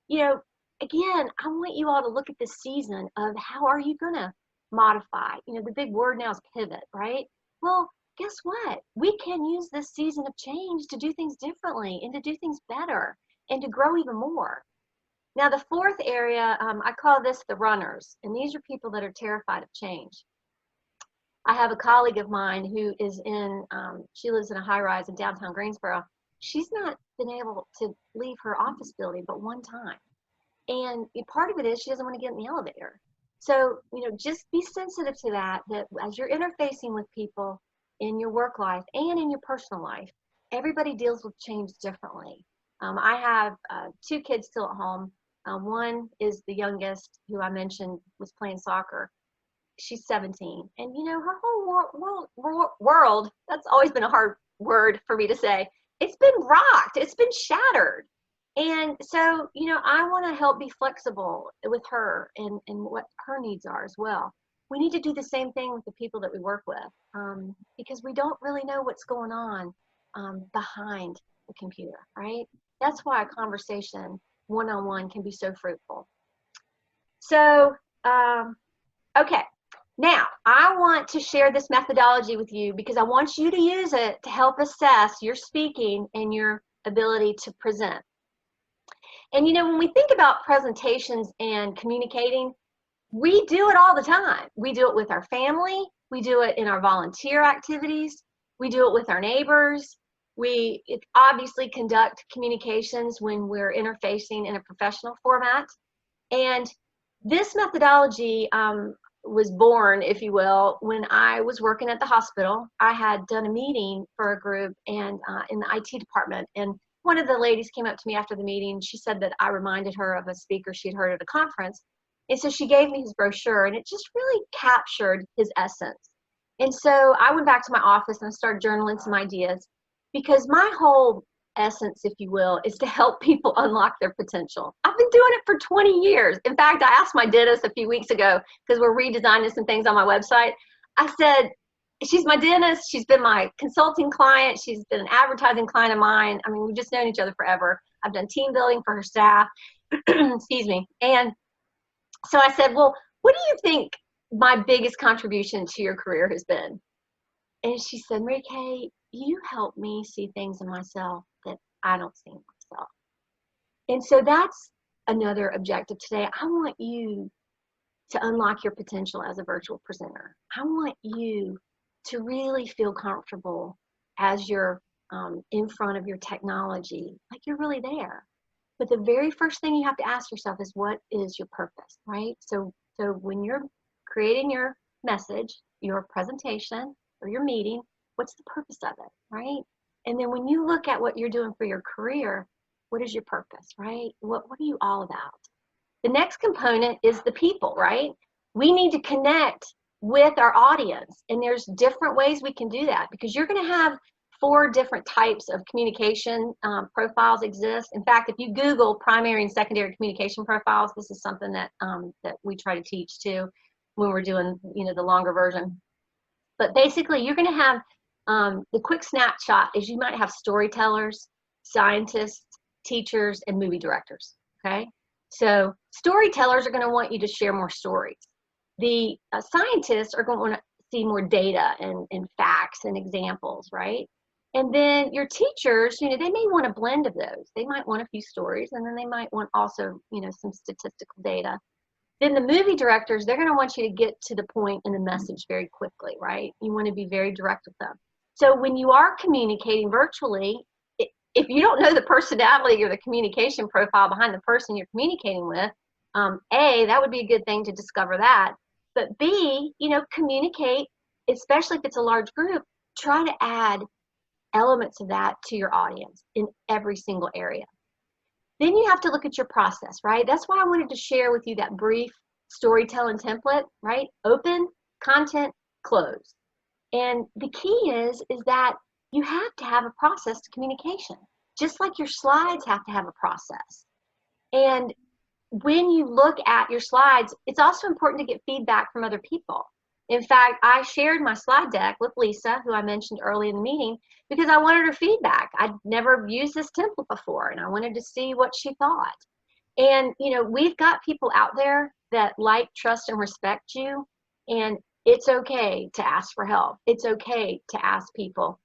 again, I want you all to look at this season of how are you going to modify? The big word now is pivot, right? Well, guess what? We can use this season of change to do things differently and to do things better and to grow even more. Now, the 4th area, I call this the runners, and these are people that are terrified of change. I have a colleague of mine who is she lives in a high-rise in downtown Greensboro. She's not been able to leave her office building but one time. And part of it is she doesn't want to get in the elevator. So, just be sensitive to that as you're interfacing with people in your work life and in your personal life, everybody deals with change differently. I have 2 kids still at home. One is the youngest, who I mentioned was playing soccer. She's 17. And, her whole world, that's always been a hard word for me to say. It's been rocked. It's been shattered. And so, I want to help be flexible with her and what her needs are as well. We need to do the same thing with the people that we work with, because we don't really know what's going on behind the computer, right? That's why a conversation one-on-one can be so fruitful. So, okay, now I want to share this methodology with you because I want you to use it to help assess your speaking and your ability to present. And when we think about presentations and communicating, we do it all the time. We do it with our family. We do it in our volunteer activities. We do it with our neighbors. We obviously conduct communications when we're interfacing in a professional format. And this methodology was born, if you will, when I was working at the hospital. I had done a meeting for a group and in the IT department, and one of the ladies came up to me after the meeting. She said that I reminded her of a speaker she had heard at a conference, and so she gave me his brochure, and it just really captured his essence. And so I went back to my office and started journaling some ideas, because my whole essence, if you will, is to help people unlock their potential. I've been doing it for 20 years. In fact, I asked my dentist a few weeks ago, because we're redesigning some things on my website. I said, she's my dentist. She's been my consulting client. She's been an advertising client of mine. I mean, we've just known each other forever. I've done team building for her staff. Excuse me. And so I said, well, what do you think my biggest contribution to your career has been? And she said, Mary Kay, you help me see things in myself that I don't see in myself. And so that's another objective today. I want you to unlock your potential as a virtual presenter. I want you to really feel comfortable as you're in front of your technology, like you're really there. But the very first thing you have to ask yourself is, what is your purpose, right? So when you're creating your message, your presentation, or your meeting, what's the purpose of it, right? And then when you look at what you're doing for your career, what is your purpose, right? What are you all about? The next component is the people, right? We need to connect with our audience, and there's different ways we can do that, because you're going to have 4 different types of communication profiles exist. In fact, if you Google primary and secondary communication profiles, this is something that that we try to teach too when we're doing, you know, the longer version. But basically, you're going to have the quick snapshot is you might have storytellers, scientists, teachers, and movie directors. Okay, so storytellers are going to want you to share more stories. The scientists are going to want to see more data and facts and examples, right? And then your teachers, you know, they may want a blend of those. They might want a few stories, and then they might want also, you know, some statistical data. Then the movie directors, they're going to want you to get to the point in the message very quickly, right? You want to be very direct with them. So when you are communicating virtually, if you don't know the personality or the communication profile behind the person you're communicating with, A, that would be a good thing to discover that. But B, you know, communicate, especially if it's a large group, try to add elements of that to your audience in every single area. Then you have to look at your process, right? That's why I wanted to share with you that brief storytelling template, right? Open, content, close. And the key is that you have to have a process to communication, just like your slides have to have a process. And when you look at your slides, it's also important to get feedback from other people. In fact, I shared my slide deck with Lisa, who I mentioned early in the meeting, because I wanted her feedback. I'd never used this template before, and I wanted to see what she thought. And, you know, we've got people out there that like, trust, and respect you, and it's okay to ask for help. It's okay to ask people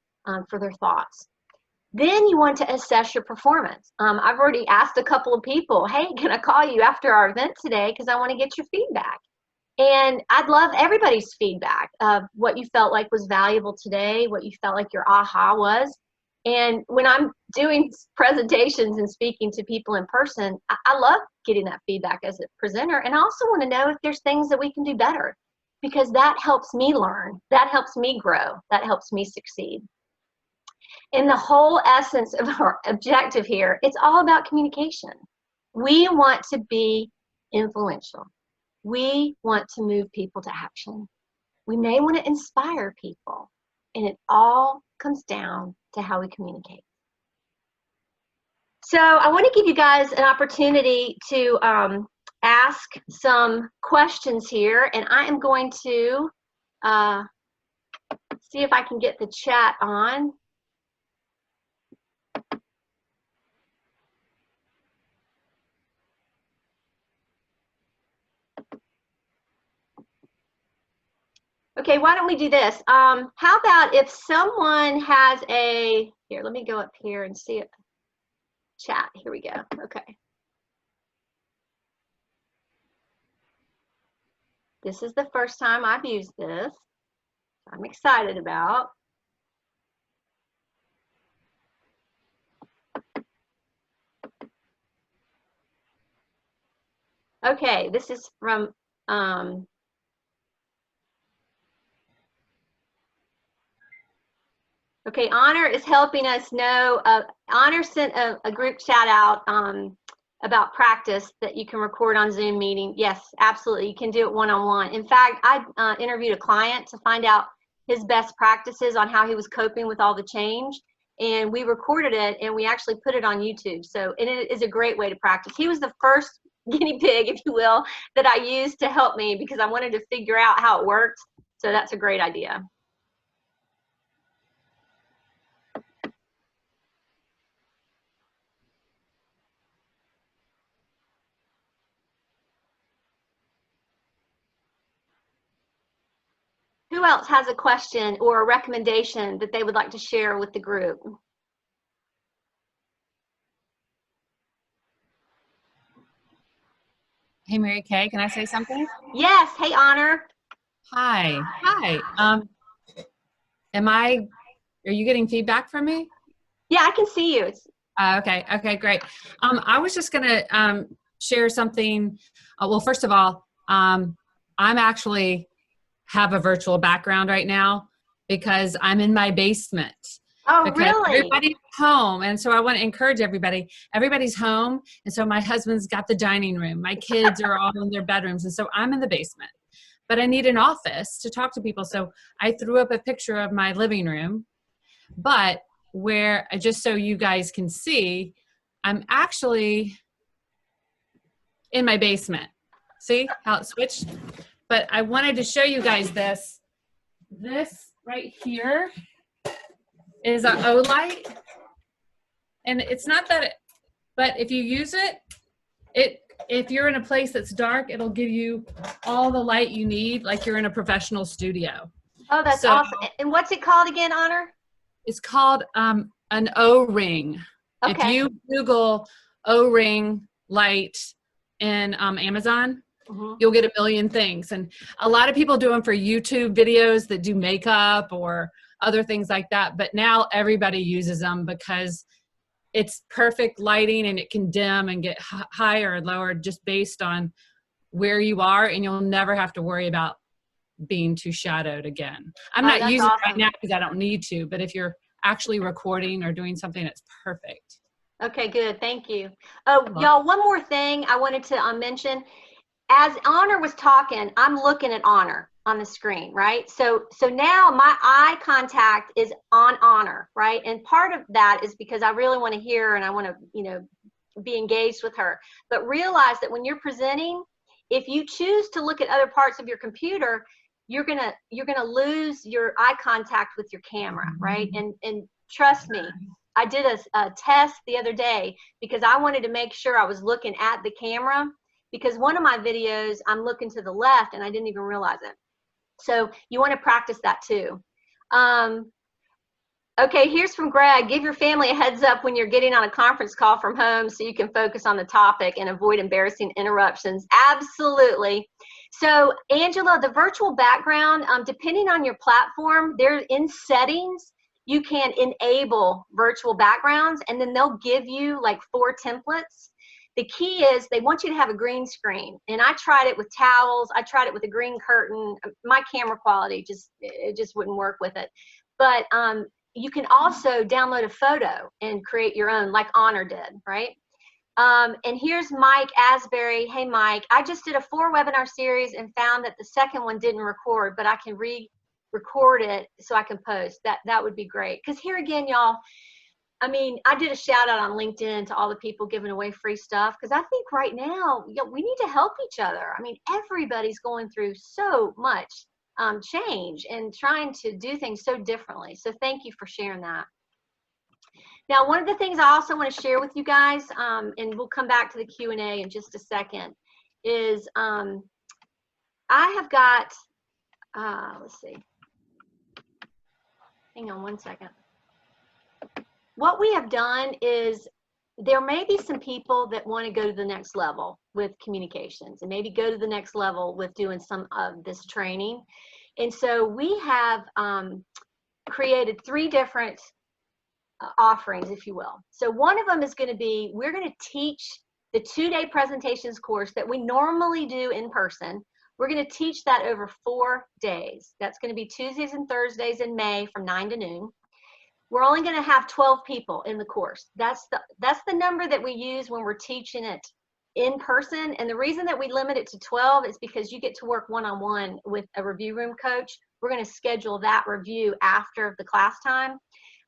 for their thoughts. Then you want to assess your performance. I've already asked a couple of people, hey, can I call you after our event today, because I want to get your feedback. And I'd love everybody's feedback of what you felt like was valuable today, what you felt like your aha was. And when I'm doing presentations and speaking to people in person, I love getting that feedback as a presenter. And I also want to know if there's things that we can do better, because that helps me learn, that helps me grow, that helps me succeed. And the whole essence of our objective here, it's all about communication. We want to be influential. We want to move people to action. We may want to inspire people, and it all comes down to how we communicate. So I want to give you guys an opportunity to ask some questions here, and I am going to see if I can get the chat on. Okay, why don't we do this? How about if someone has here, let me go up here and see it. Chat, here we go, okay. This is the first time I've used this. I'm excited about. Okay, this is from Okay, Honor is helping us know. Honor sent a group chat out about practice that you can record on Zoom meeting. Yes, absolutely. You can do it one-on-one. In fact, I interviewed a client to find out his best practices on how he was coping with all the change. And we recorded it and we actually put it on YouTube. So it is a great way to practice. He was the first guinea pig, if you will, that I used to help me because I wanted to figure out how it worked. So that's a great idea. Who else has a question or a recommendation that they would like to share with the group? Hey, Mary Kay, can I say something? Yes. Hey, Honor. Hi. Hi. Are you getting feedback from me? Yeah, I can see you. Okay. Okay, great. I was just going to share something. Well, first of all, I'm actually have a virtual background right now because I'm in my basement. Oh, Because really? everybody's home. And so I want to encourage everybody. Everybody's home. And so my husband's got the dining room. My kids are all in their bedrooms. And so I'm in the basement. But I need an office to talk to people. So I threw up a picture of my living room. But where, just so you guys can see, I'm actually in my basement. See how it switched? But I wanted to show you guys this. This right here is an Olight. And it's not that, but if you use it, if you're in a place that's dark, it'll give you all the light you need, like you're in a professional studio. Oh, that's awesome. And what's it called again, Honor? It's called an O-ring. Okay. If you Google O-ring light in Amazon, you'll get a million things. And a lot of people do them for YouTube videos that do makeup or other things like that. But now everybody uses them because it's perfect lighting and it can dim and get higher and lower just based on where you are, and you'll never have to worry about being too shadowed again. I'm not using it right now because I don't need to, but if you're actually recording or doing something, it's perfect. Okay, good. Thank you. Oh, y'all, one more thing I wanted to mention. As Honor was talking, I'm looking at Honor on the screen, right? So now my eye contact is on Honor, right? And part of that is because I really want to hear her and I want to, you know, be engaged with her. But realize that when you're presenting, if you choose to look at other parts of your computer, you're gonna lose your eye contact with your camera, right? And trust me, I did a test the other day because I wanted to make sure I was looking at the camera, because one of my videos I'm looking to the left and I didn't even realize it. So you want to practice that too. Okay, here's from Greg. Give your family a heads up when you're getting on a conference call from home so you can focus on the topic and avoid embarrassing interruptions. Absolutely. So Angela, the virtual background, depending on your platform, they're in settings. You can enable virtual backgrounds and then they'll give you like 4 templates. The key is they want you to have a green screen. And I tried it with towels. I tried it with a green curtain. My camera quality it just wouldn't work with it. But you can also download a photo and create your own, like Honor did, right? And here's Mike Asbury. Hey, Mike, I just did a 4 webinar series and found that the second one didn't record, but I can re-record it so I can post. That would be great. Because here again, y'all, I mean, I did a shout out on LinkedIn to all the people giving away free stuff because I think right now, you know, we need to help each other. I mean, everybody's going through so much change and trying to do things so differently. So thank you for sharing that. Now, one of the things I also want to share with you guys, and we'll come back to the Q&A in just a second, is I have got, let's see, hang on one second. What we have done is there may be some people that want to go to the next level with communications and maybe go to the next level with doing some of this training. And so we have created 3 different offerings, if you will. So one of them is going to be, we're going to teach the 2-day presentations course that we normally do in person. We're going to teach that over 4 days. That's going to be Tuesdays and Thursdays in May from 9 to noon. we're only going to have 12 people in the course. That's the number that we use when we're teaching it in person. And the reason that we limit it to 12 is because you get to work one-on-one with a review room coach. We're going to schedule that review after the class time.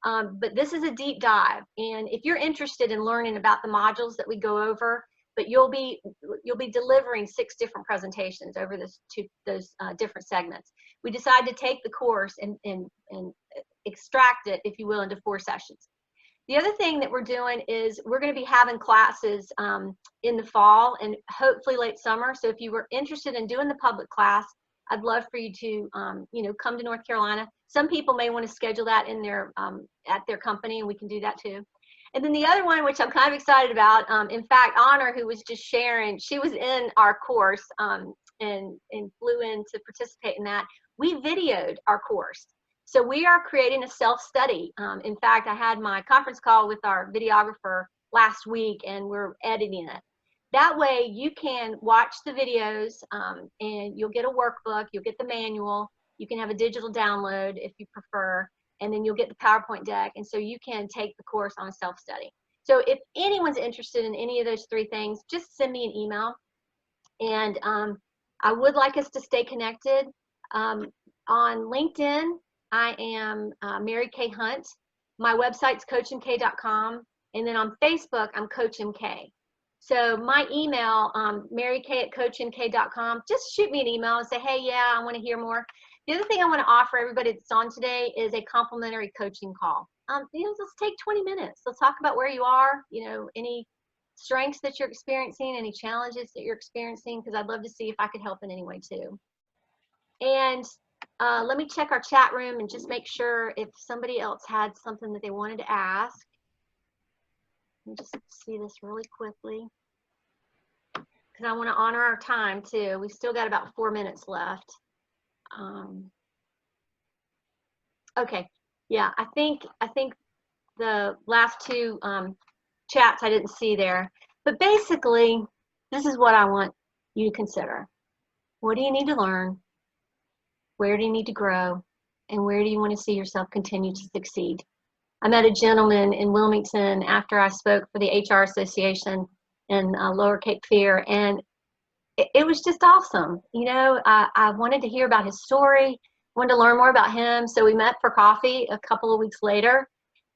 But this is a deep dive. And if you're interested in learning about the modules that we go over, but you'll be delivering 6 different presentations over those different segments. We decided to take the course and extract it, if you will, into 4 sessions. The other thing that we're doing is we're going to be having classes in the fall and hopefully late summer. So if you were interested in doing the public class, I'd love for you to, come to North Carolina. Some people may want to schedule that in their at their company, and we can do that too. And then the other one, which I'm kind of excited about, in fact, Honor, who was just sharing, she was in our course and flew in to participate in that. We videoed our course. So we are creating a self-study. In fact, I had my conference call with our videographer last week, and we're editing it. That way you can watch the videos and you'll get a workbook, you'll get the manual, you can have a digital download if you prefer, and then you'll get the PowerPoint deck, and so you can take the course on a self-study. So if anyone's interested in any of those 3 things, just send me an email. And I would like us to stay connected. On LinkedIn, I am Mary Kay Hunt. My website's coachmk.com. And then on Facebook, I'm Coach MK. So my email, marykay@coachmk.com, just shoot me an email and say, hey, yeah, I want to hear more. The other thing I want to offer everybody that's on today is a complimentary coaching call. Let's take 20 minutes. Let's talk about where you are, any strengths that you're experiencing, any challenges that you're experiencing, because I'd love to see if I could help in any way too. And let me check our chat room and just make sure if somebody else had something that they wanted to ask. Let me just see this really quickly, because I want to honor our time too. We've still got about 4 minutes left. Okay, yeah, I think the last 2 chats I didn't see there, but basically this is what I want you to consider. What do you need to learn? Where do you need to grow? And where do you want to see yourself continue to succeed? I met a gentleman in Wilmington after I spoke for the HR Association in Lower Cape Fear, and it was just awesome. I wanted to hear about his story, wanted to learn more about him, so we met for coffee a couple of weeks later,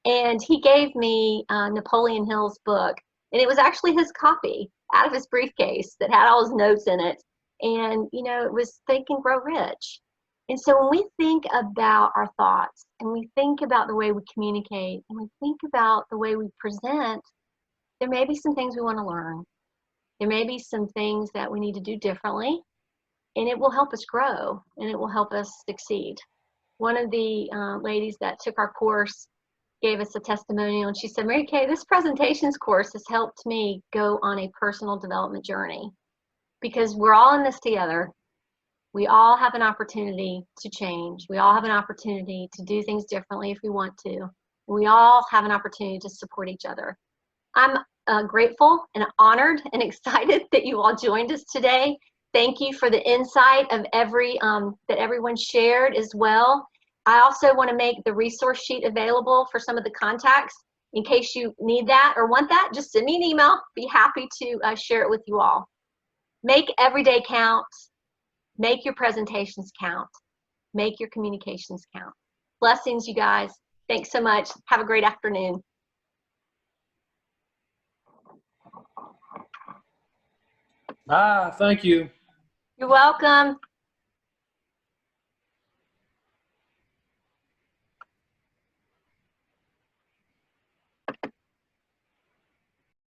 and he gave me Napoleon Hill's book, and it was actually his copy out of his briefcase that had all his notes in it, and it was Think and Grow Rich. And so when we think about our thoughts, and we think about the way we communicate, and we think about the way we present, there may be some things we want to learn. There may be some things that we need to do differently, and it will help us grow, and it will help us succeed. One of the ladies that took our course gave us a testimonial, and she said, Mary Kay, this presentations course has helped me go on a personal development journey, because we're all in this together. We all have an opportunity to change. We all have an opportunity to do things differently if we want to. We all have an opportunity to support each other. I'm grateful and honored and excited that you all joined us today. Thank you for the insight of that everyone shared as well. I also want to make the resource sheet available for some of the contacts in case you need that or want that. Just send me an email. Be happy to share it with you all. Make every day count. Make your presentations count. Make your communications count. Blessings, you guys. Thanks so much. Have a great afternoon. Thank you. You're welcome.